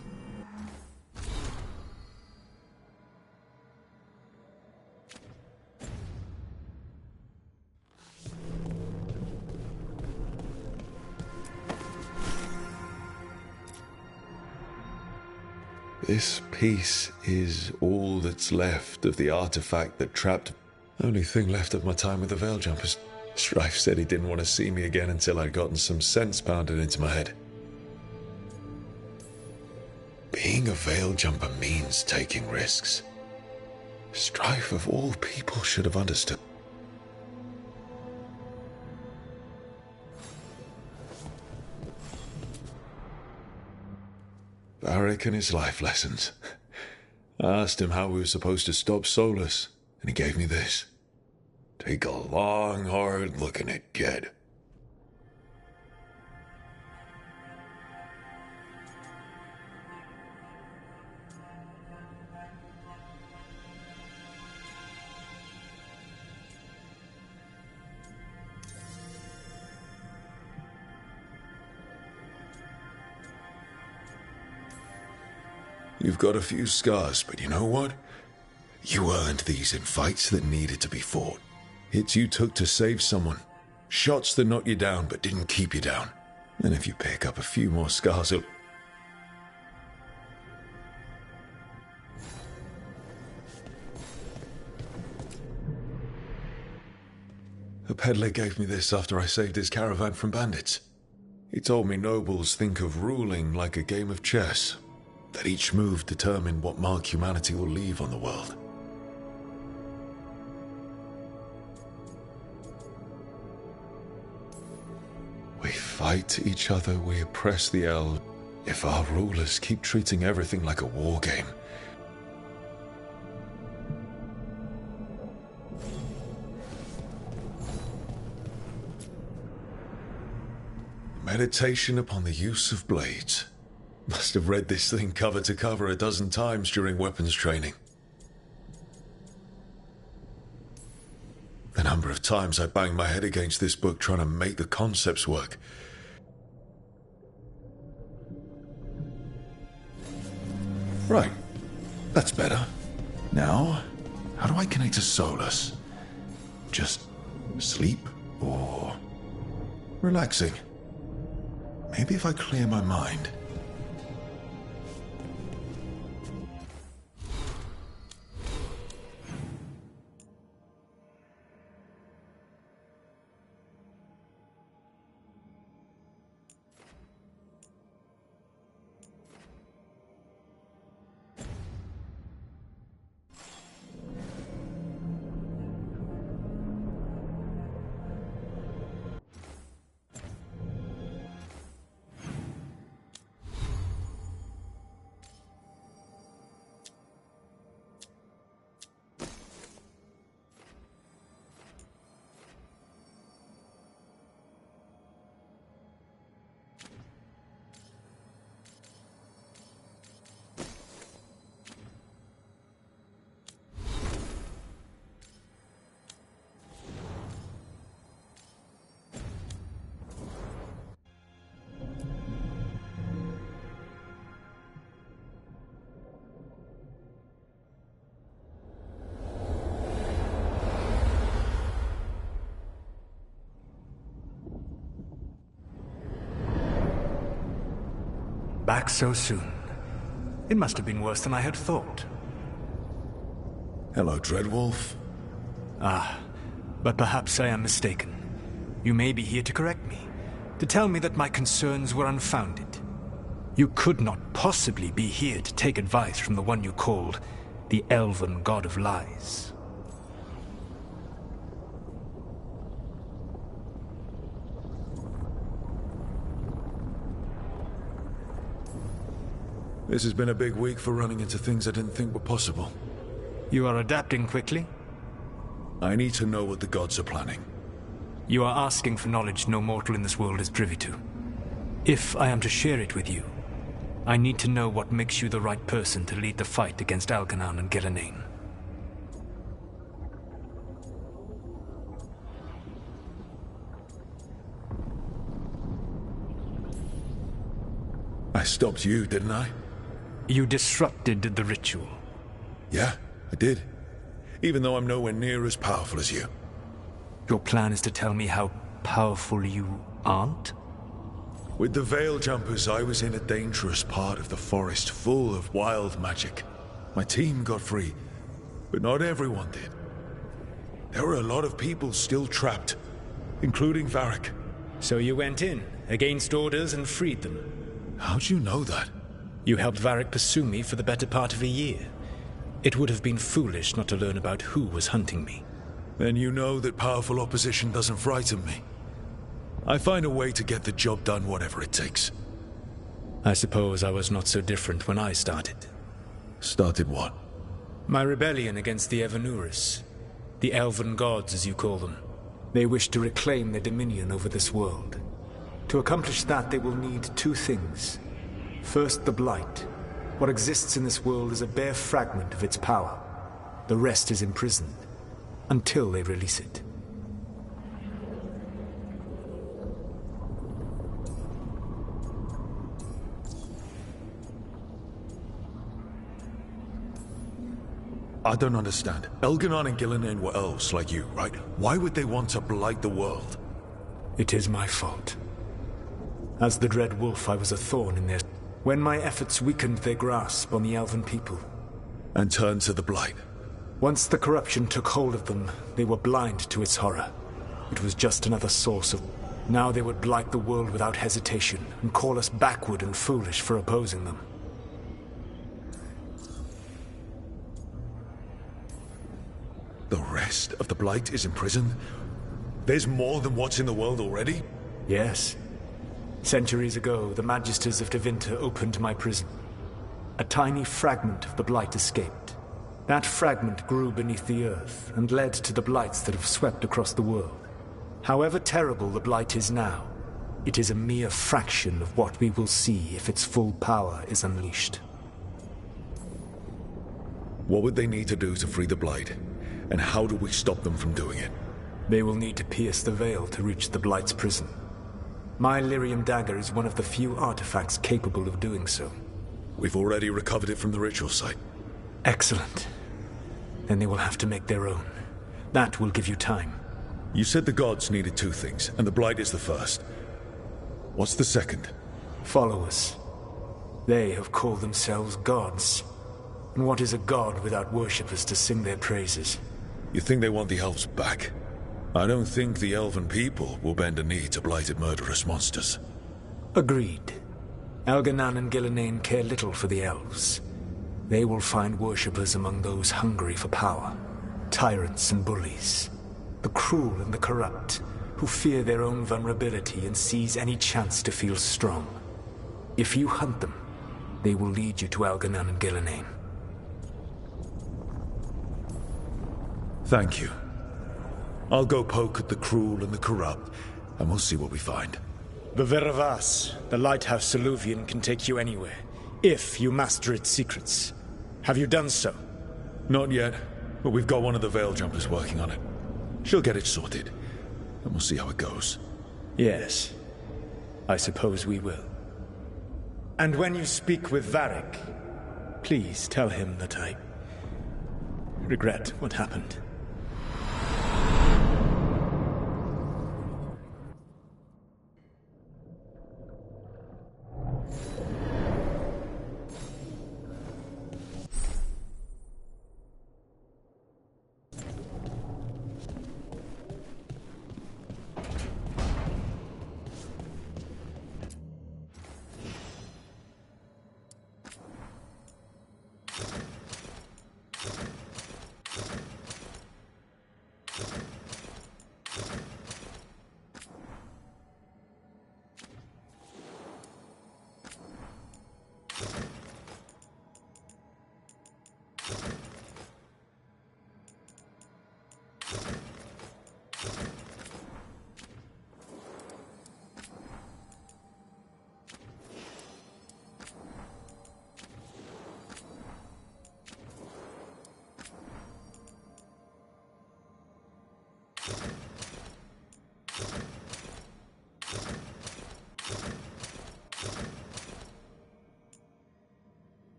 This piece is all that's left of the artifact that trapped... Only thing left of my time with the Veil Jumpers. Strife said he didn't want to see me again until I'd gotten some sense pounded into my head. Being a Veil Jumper means taking risks. Strife, of all people, should have understood. Varric and his life lessons. I asked him how we were supposed to stop Solus, and he gave me this. Take a long, hard look at it, kid. You've got a few scars, but you know what? You earned these in fights that needed to be fought. Hits you took to save someone. Shots that knocked you down but didn't keep you down. And if you pick up a few more scars, it'll... A peddler gave me this after I saved his caravan from bandits. He told me nobles think of ruling like a game of chess, that each move determined what mark humanity will leave on the world. We fight each other, we oppress the elves. If our rulers keep treating everything like a war game, meditation upon the use of blades. Must have read this thing cover to cover a dozen times during weapons training. The number of times I banged my head against this book trying to make the concepts work. Right. That's better. Now, how do I connect to Solus? Just sleep or relaxing? Maybe if I clear my mind. Back so soon. It must have been worse than I had thought. Hello, Dreadwolf. Ah, but perhaps I am mistaken. You may be here to correct me, to tell me that my concerns were unfounded. You could not possibly be here to take advice from the one you called the Elven God of Lies. This has been a big week for running into things I didn't think were possible. You are adapting quickly? I need to know what the gods are planning. You are asking for knowledge no mortal in this world is privy to. If I am to share it with you, I need to know what makes you the right person to lead the fight against Algernon and Ghilanane. I stopped you, didn't I? You disrupted the ritual. Yeah, I did. Even though I'm nowhere near as powerful as you. Your plan is to tell me how powerful you aren't? With the Veil Jumpers, I was in a dangerous part of the forest full of wild magic. My team got free, but not everyone did. There were a lot of people still trapped, including Varric. So you went in, against orders, and freed them? How'd you know that? You helped Varric pursue me for the better part of a year. It would have been foolish not to learn about who was hunting me. Then you know that powerful opposition doesn't frighten me. I find a way to get the job done, whatever it takes. I suppose I was not so different when I started. Started what? My rebellion against the Evanuris. The elven gods, as you call them. They wish to reclaim their dominion over this world. To accomplish that, they will need two things. First, the Blight. What exists in this world is a bare fragment of its power. The rest is imprisoned, until they release it. I don't understand. Elganon and Gillinan were elves like you, right? Why would they want to blight the world? It is my fault. As the Dread Wolf, I was a thorn in their... When my efforts weakened their grasp on the elven people. And turned to the Blight. Once the corruption took hold of them, they were blind to its horror. It was just another source of... Now they would blight the world without hesitation, and call us backward and foolish for opposing them. The rest of the Blight is imprisoned? There's more than what's in the world already? Yes. Centuries ago, the Magisters of Tevinter opened my prison. A tiny fragment of the Blight escaped. That fragment grew beneath the earth and led to the Blights that have swept across the world. However terrible the Blight is now, it is a mere fraction of what we will see if its full power is unleashed. What would they need to do to free the Blight? And how do we stop them from doing it? They will need to pierce the veil to reach the Blight's prison. My Lyrium dagger is one of the few artifacts capable of doing so. We've already recovered it from the ritual site. Excellent. Then they will have to make their own. That will give you time. You said the gods needed two things, and the Blight is the first. What's the second? Followers. They have called themselves gods. And what is a god without worshippers to sing their praises? You think they want the elves back? I don't think the elven people will bend a knee to blighted murderous monsters. Agreed. Elganon and Gillinan care little for the elves. They will find worshippers among those hungry for power. Tyrants and bullies. The cruel and the corrupt, who fear their own vulnerability and seize any chance to feel strong. If you hunt them, they will lead you to Elganon and Gillinan. Thank you. I'll go poke at the cruel and the corrupt, and we'll see what we find. The Veravas, the lighthouse Soluvian, can take you anywhere, if you master its secrets. Have you done so? Not yet, but we've got one of the Veil Jumpers working on it. She'll get it sorted, and we'll see how it goes. Yes, I suppose we will. And when you speak with Varric, please tell him that I regret what happened.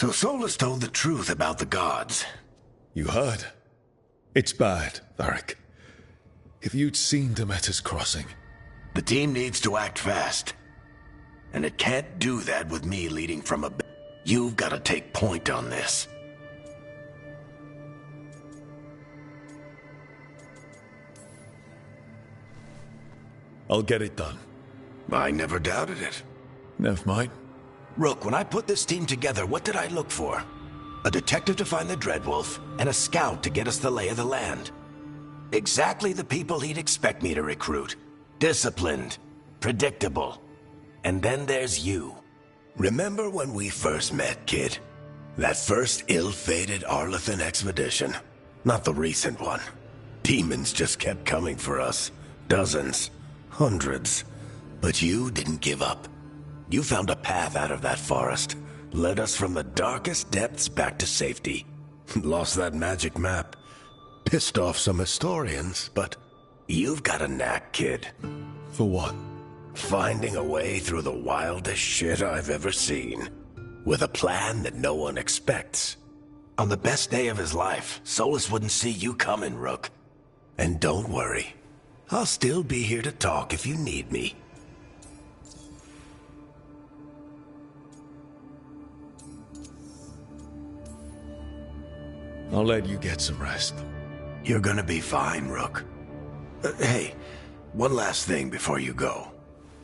So Solus told the truth about the gods. You heard? It's bad, Varric. If you'd seen Demeter's crossing... The team needs to act fast. And it can't do that with me leading from a... You've got to take point on this. I'll get it done. I never doubted it. Never mind. Rook, when I put this team together, what did I look for? A detective to find the Dreadwolf, and a scout to get us the lay of the land. Exactly the people he'd expect me to recruit. Disciplined, predictable. And then there's you. Remember when we first met, kid? That first ill-fated Arlathan expedition. Not the recent one. Demons just kept coming for us. Dozens. Hundreds. But you didn't give up. You found a path out of that forest, led us from the darkest depths back to safety. Lost that magic map. Pissed off some historians, but you've got a knack, kid. For what? Finding a way through the wildest shit I've ever seen. With a plan that no one expects. On the best day of his life, Solus wouldn't see you coming, Rook. And don't worry. I'll still be here to talk if you need me. I'll let you get some rest. You're gonna be fine, Rook. Hey, one last thing before you go.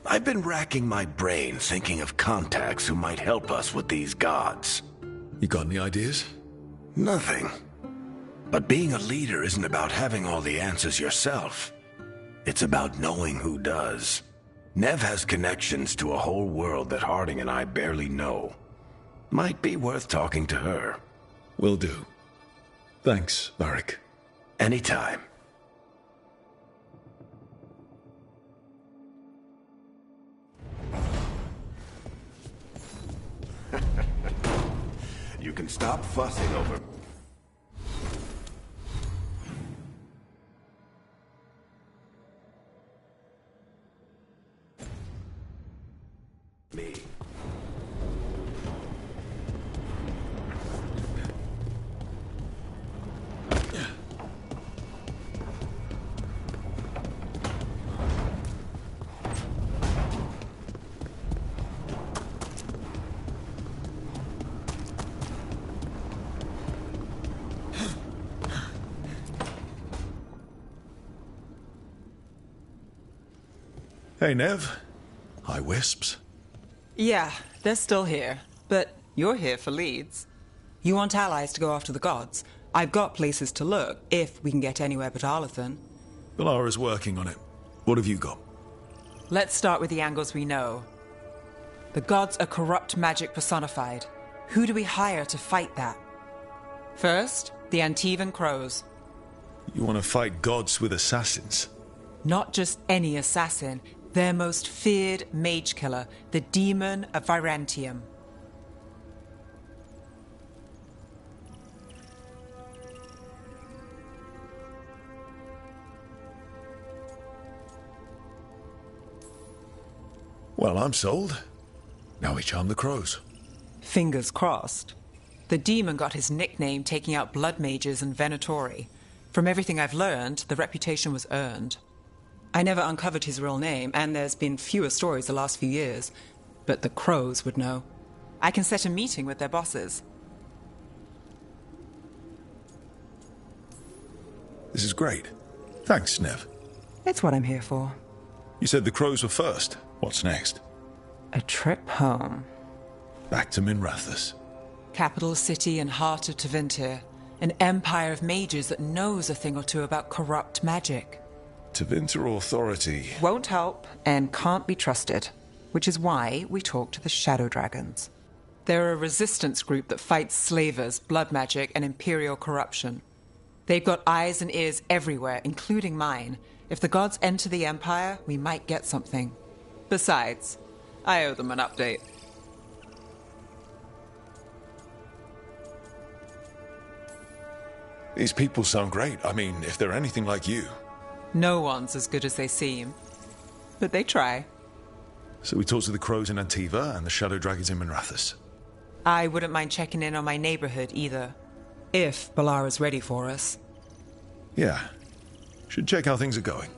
I've been racking my brain thinking of contacts who might help us with these gods. You got any ideas? Nothing. But being a leader isn't about having all the answers yourself. It's about knowing who does. Nev has connections to a whole world that Harding and I barely know. Might be worth talking to her. Will do. Thanks, Varric. Anytime. You can stop fussing over me. Hey, Nev. Hi, Wisps. Yeah, they're still here. But you're here for leads. You want allies to go after the gods? I've got places to look, if we can get anywhere but Arlathan. Valara's working on it. What have you got? Let's start with the angles we know. The gods are corrupt magic personified. Who do we hire to fight that? First, the Antivan Crows. You want to fight gods with assassins? Not just any assassin. Their most feared mage killer, the Demon of Virantium. Well, I'm sold. Now we charm the crows. Fingers crossed. The demon got his nickname taking out blood mages and Venatori. From everything I've learned, the reputation was earned. I never uncovered his real name, and there's been fewer stories the last few years. But the crows would know. I can set a meeting with their bosses. This is great. Thanks, Nev. It's what I'm here for. You said the crows were first. What's next? A trip home. Back to Minrathous. Capital city and heart of Tevinter. An empire of mages that knows a thing or two about corrupt magic. Tevinter authority. Won't help and can't be trusted. Which is why we talk to the Shadow Dragons. They're a resistance group that fights slavers, blood magic, and imperial corruption. They've got eyes and ears everywhere, including mine. If the gods enter the Empire, we might get something. Besides, I owe them an update. These people sound great. I mean, if they're anything like you. No one's as good as they seem. But they try. So we talked to the crows in Antiva and the shadow dragons in Minrathous. I wouldn't mind checking in on my neighborhood either. If Balara's ready for us. Yeah. Should check how things are going.